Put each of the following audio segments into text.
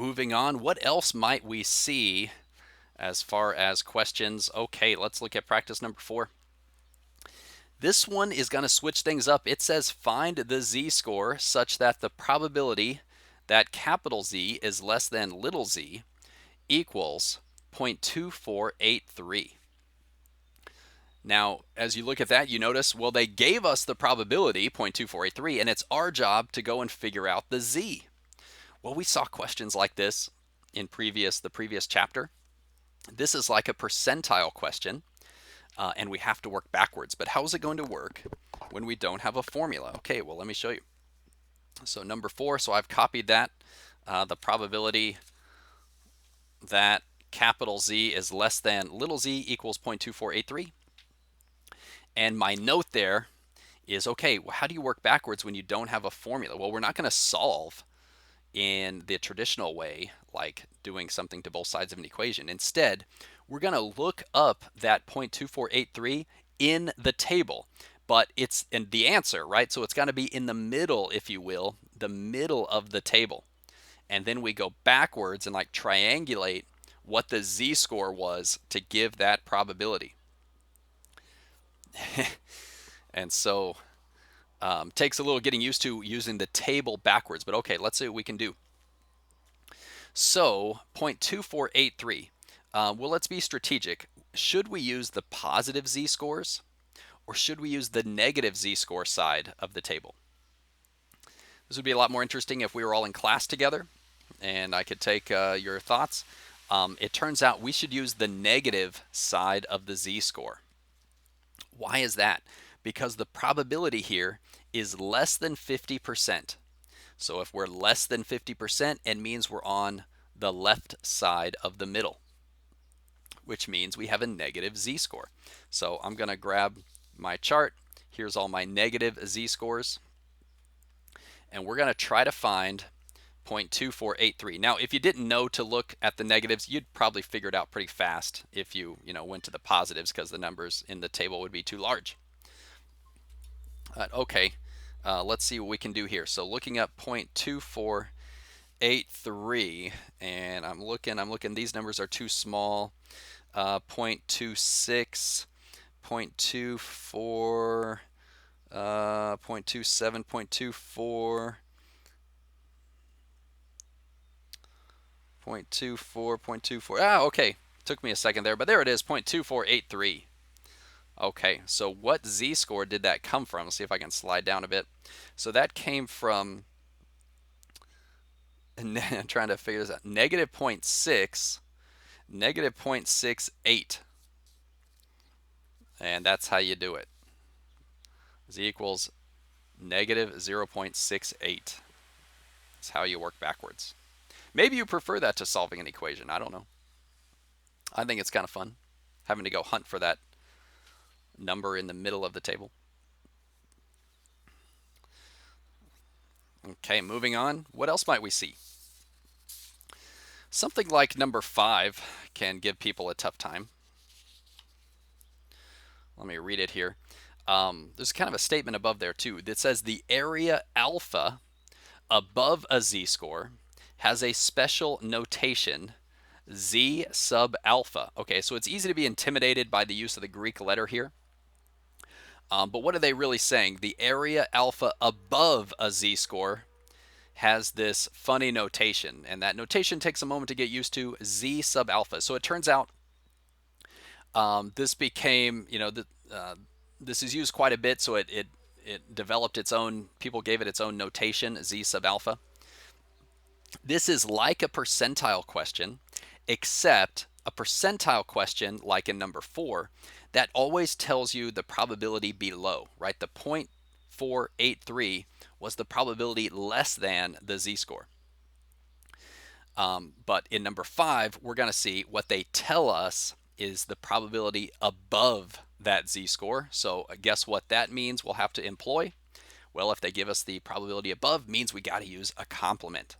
moving on, what else might we see as far as questions? Okay, let's look at practice number 4. This one is going to switch things up. It says find the z-score such that the probability that capital Z is less than little z equals 0.2483. Now, as you look at that, you notice, well, they gave us the probability, 0.2483, and it's our job to go and figure out the z. Well, we saw questions like this in the previous chapter. This is like a percentile question, and we have to work backwards. But how is it going to work when we don't have a formula? Okay, well, let me show you. So number 4, so I've copied that. The probability that capital Z is less than little z equals 0.2483. And my note there is, okay, well, how do you work backwards when you don't have a formula? Well, we're not going to solve in the traditional way, like doing something to both sides of an equation. Instead, we're going to look up that 0.2483 in the table, but it's in the answer, right? So it's going to be in the middle, if you will, the middle of the table. And then we go backwards and like triangulate what the z-score was to give that probability. And so takes a little getting used to using the table backwards, but okay, let's see what we can do. So 0.2483, well, let's be strategic. Should we use the positive z-scores or should we use the negative z-score side of the table? This would be a lot more interesting if we were all in class together and I could take your thoughts. It turns out we should use the negative side of the z-score. Why is that? Because the probability here is less than 50%. So if we're less than 50%, it means we're on the left side of the middle, which means we have a negative z-score. So I'm going to grab my chart. Here's all my negative z-scores. And we're going to try to find 0.2483. Now, if you didn't know to look at the negatives, you'd probably figure it out pretty fast if you went to the positives, because the numbers in the table would be too large. Okay, let's see what we can do here. So looking up 0.2483, and I'm looking, these numbers are too small. 0.26, 0.24, 0.27, 0.24, 0.24, 0.24. Ah, okay. Took me a second there, but there it is, 0.2483. Okay, so what z-score did that come from? Let's see if I can slide down a bit. So that came from, I'm trying to figure this out, negative 0.6, negative 0.68. And that's how you do it. Z equals negative 0.68. That's how you work backwards. Maybe you prefer that to solving an equation. I don't know. I think it's kind of fun having to go hunt for that number in the middle of the table. Okay, moving on. What else might we see? Something like number 5 can give people a tough time. Let me read it here. There's kind of a statement above there too that says the area alpha above a z-score has a special notation z sub alpha. Okay, so it's easy to be intimidated by the use of the Greek letter here. But what are they really saying? The area alpha above a z-score has this funny notation, and that notation takes a moment to get used to, z sub alpha. So it turns out this became, this is used quite a bit, so it developed its own, people gave it its own notation, z sub alpha. This is like a percentile question, except a percentile question, like in number 4, that always tells you the probability below, right? The 0.483 was the probability less than the z-score. But in number 5, we're going to see what they tell us is the probability above that z-score. So guess what that means we'll have to employ? Well, if they give us the probability above, means we got to use a complement.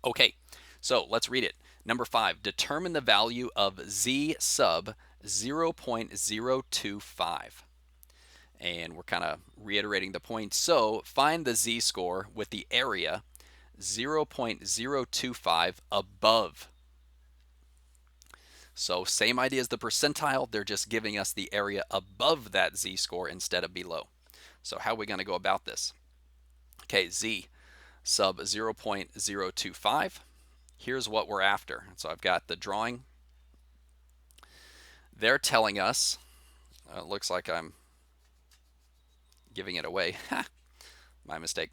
Okay, so let's read it. Number 5, determine the value of z sub 0.025. And we're kind of reiterating the point. So find the z-score with the area 0.025 above. So same idea as the percentile, they're just giving us the area above that z-score instead of below. So how are we going to go about this? Okay, z sub 0.025. Here's what we're after. So I've got the drawing. They're telling us, it looks like I'm giving it away. My mistake.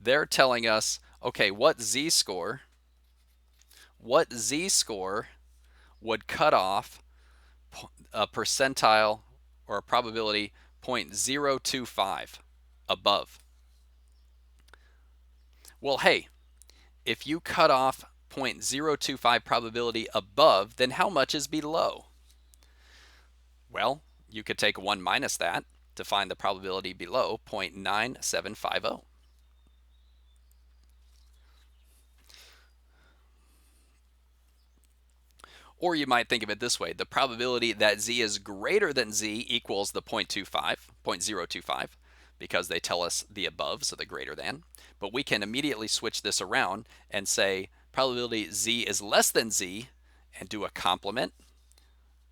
They're telling us, okay, what z-score would cut off a percentile or a probability 0.025 above. Well, hey, if you cut off 0.025 probability above, then how much is below? Well, you could take 1 minus that to find the probability below, 0.9750. Or you might think of it this way. The probability that z is greater than z equals the 0.25, because they tell us the above, so the greater than. But we can immediately switch this around and say probability z is less than z and do a complement,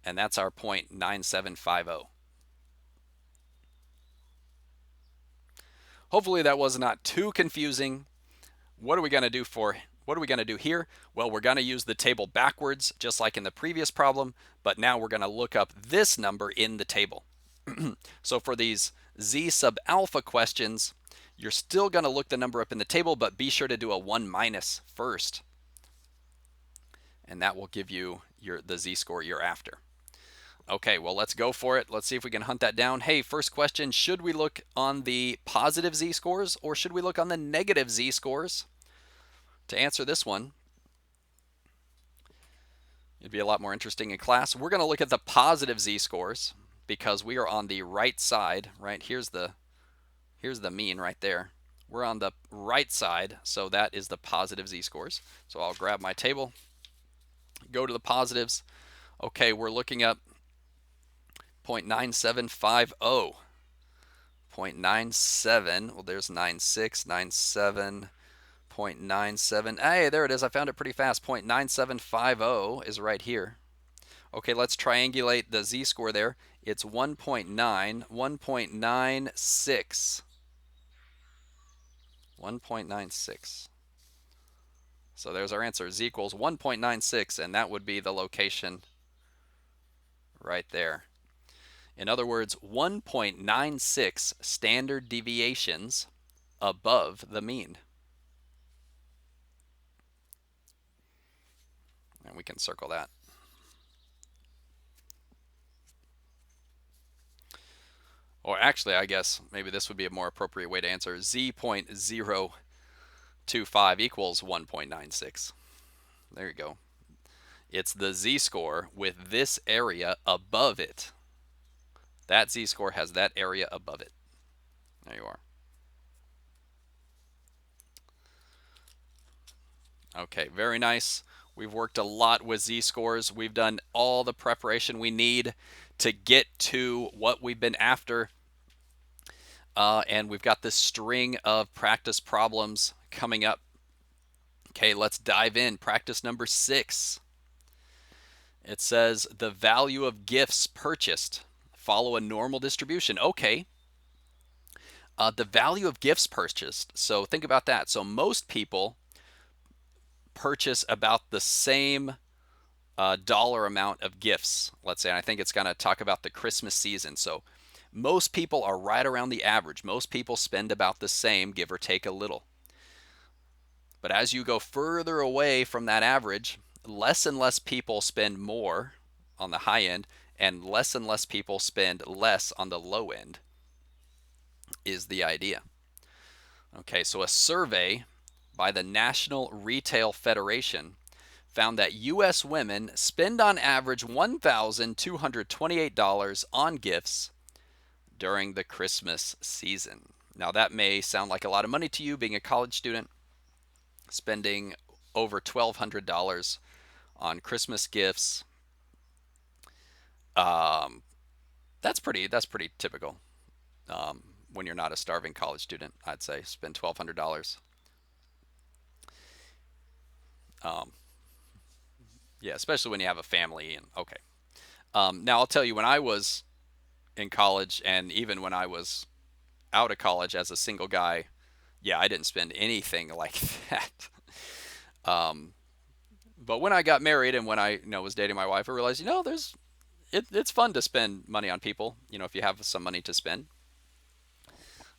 and that's our 0.9750. Hopefully that was not too confusing. What are we going to do here? Well, we're going to use the table backwards, just like in the previous problem, but now we're going to look up this number in the table. So for these z sub alpha questions, you're still going to look the number up in the table, but be sure to do a 1 minus first. And that will give you the z-score you're after. Okay, well, let's go for it. Let's see if we can hunt that down. Hey, first question, should we look on the positive z-scores or should we look on the negative z-scores? To answer this one, it'd be a lot more interesting in class. We're going to look at the positive z-scores because we are on the right side, right? Here's the mean right there. We're on the right side, so that is the positive z-scores. So I'll grab my table, go to the positives. Okay, we're looking up 0.9750. 0.97, well, there's 96, 97, 0.97. Hey, there it is. I found it pretty fast. 0.9750 is right here. Okay, let's triangulate the z-score there. It's 1.9, 1.96. 1.96. So there's our answer. Z equals 1.96, and that would be the location right there. In other words, 1.96 standard deviations above the mean. And we can circle that. Or actually, I guess maybe this would be a more appropriate way to answer. Z.025 equals 1.96. There you go. It's the z-score with this area above it. That z-score has that area above it. There you are. Okay, very nice. We've worked a lot with z-scores. We've done all the preparation we need to get to what we've been after. And we've got this string of practice problems coming up. Okay, let's dive in. Practice number 6. It says the value of gifts purchased follow a normal distribution. Okay. The value of gifts purchased. So think about that. So most people purchase about the same dollar amount of gifts, let's say. And I think it's going to talk about the Christmas season. So most people are right around the average. Most people spend about the same, give or take a little. But as you go further away from that average, less and less people spend more on the high end, and less people spend less on the low end is the idea. Okay, so a survey by the National Retail Federation found that U.S. women spend on average $1,228 on gifts during the Christmas season. Now that may sound like a lot of money to you being a college student, spending over $1,200 on Christmas gifts. That's pretty typical. When you're not a starving college student, I'd say spend $1,200. Um, yeah, especially when you have a family. And okay. Now I'll tell you, when I was in college, and even when I was out of college as a single guy, yeah, I didn't spend anything like that. Um, but when I got married and when I was dating my wife, I realized it's fun to spend money on people. If you have some money to spend,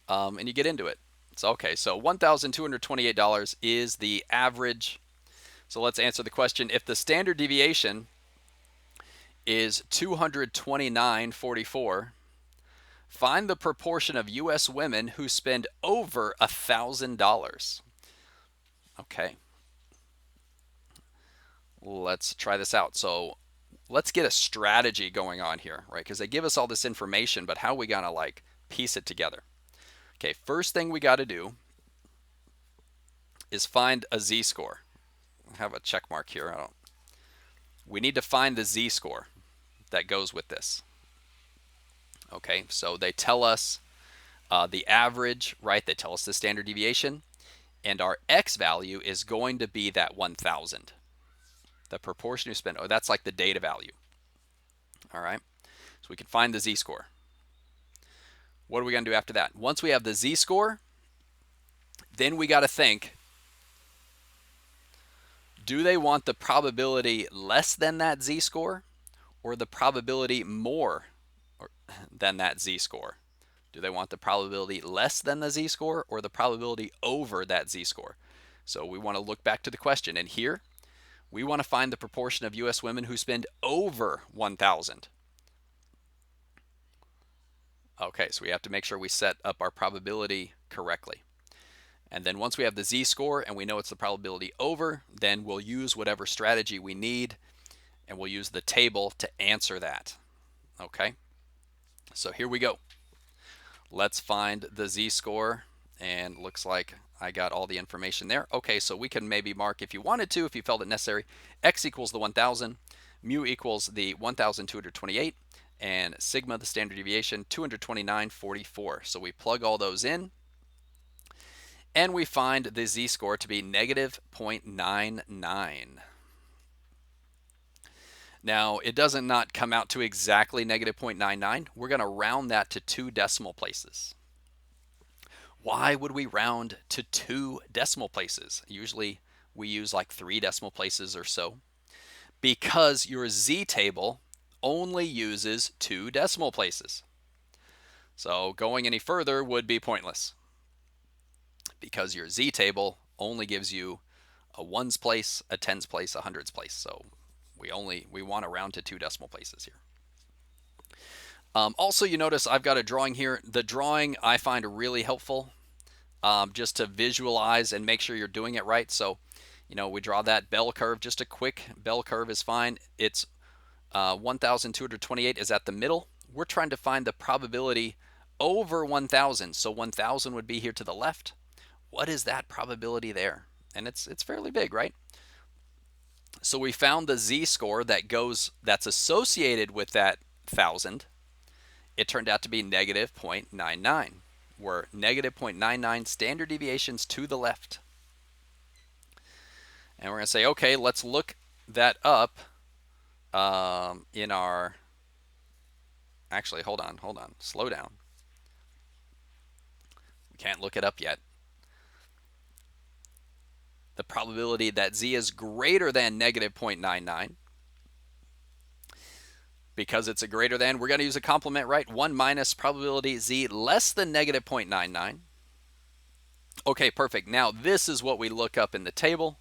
and you get into it. So okay, so $1,228 is the average. So let's answer the question: if the standard deviation is 229.44, find the proportion of U.S. women who spend over $1,000. Okay, let's try this out. So let's get a strategy going on here, right? Because they give us all this information, but how are we gonna like piece it together? Okay, first thing we got to do is find a z-score. I have a check mark here. We need to find the z-score that goes with this. Okay, so they tell us the average, right? They tell us the standard deviation, and our x value is going to be that 1,000. The proportion you spend, that's like the data value. All right, so we can find the z-score. What are we going to do after that? Once we have the z-score, then we got to think, do they want the probability less than that z-score or the probability more than that z-score? Do they want the probability less than the z-score or the probability over that z-score? So we want to look back to the question, and here we want to find the proportion of U.S. women who spend over 1,000. Okay, so we have to make sure we set up our probability correctly. And then once we have the z-score and we know it's the probability over, then we'll use whatever strategy we need, and we'll use the table to answer that. Okay, so here we go. Let's find the z-score, and looks like I got all the information there. Okay, so we can maybe mark, if you wanted to, if you felt it necessary, x equals the 1,000, mu equals the 1,228, and sigma, the standard deviation, 229.44. So we plug all those in, and we find the z-score to be negative 0.99. Now, it doesn't not come out to exactly negative 0.99. We're going to round that to 2 decimal places. Why would we round to 2 decimal places? Usually we use like 3 decimal places or so, because your z-table only uses 2 decimal places. So going any further would be pointless, because your z-table only gives you a ones place, a tens place, a hundreds place. So we want to round to 2 decimal places here. Also, you notice I've got a drawing here. The drawing I find really helpful, just to visualize and make sure you're doing it right. So, we draw that bell curve. Just a quick bell curve is fine. It's 1,228 is at the middle. We're trying to find the probability over 1,000. So 1,000 would be here to the left. What is that probability there? And it's fairly big, right? So we found the z-score that's associated with that 1,000. It turned out to be negative 0.99. We're negative 0.99 standard deviations to the left. And we're going to say, okay, let's look that up in our... Actually, hold on, slow down. We can't look it up yet. The probability that z is greater than negative 0.99. Because it's a greater than, we're going to use a complement, right? 1 minus probability z less than negative 0.99. Okay, perfect. Now this is what we look up in the table,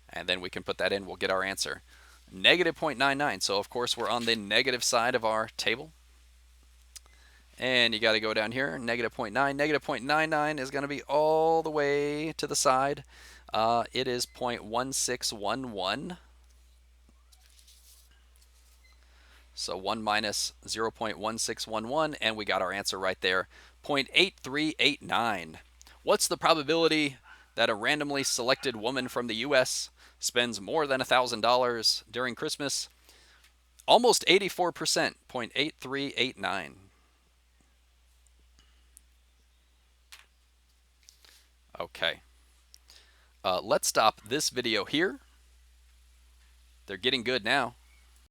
and then we can put that in. We'll get our answer. Negative 0.99. So of course we're on the negative side of our table. And you got to go down here, negative 0.9. Negative 0.99 is going to be all the way to the side. It is 0.1611. So 1 minus 0.1611, and we got our answer right there, 0.8389. What's the probability that a randomly selected woman from the U.S. spends more than $1,000 during Christmas? Almost 84%, 0.8389. Okay. Let's stop this video here. They're getting good now.